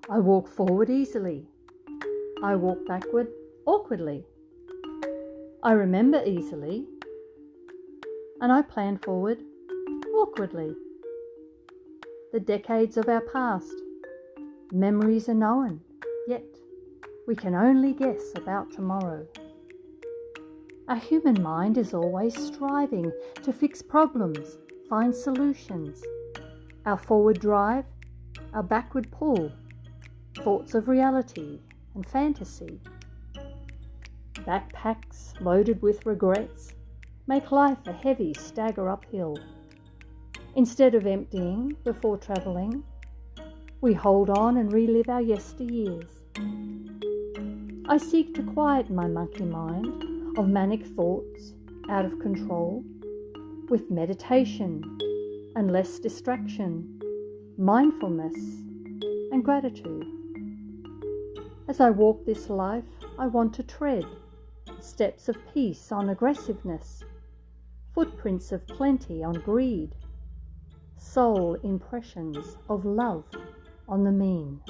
I walk forward easily. I walk backward awkwardly. I remember easily, and I plan forward awkwardly. The decades of our past, memories are known, yet we can only guess about tomorrow. Our human mind is always striving to fix problems, find solutions. Our forward drive, our backward pull, thoughts of reality and fantasy. Backpacks loaded with regrets make life a heavy stagger uphill. Instead of emptying before travelling, we hold on and relive our yesteryears. I seek to quiet my monkey mind of manic thoughts out of control with meditation and less distraction, mindfulness and gratitude. As I walk this life, I want to tread steps of peace on aggressiveness, footprints of plenty on greed, soul impressions of love on the mean.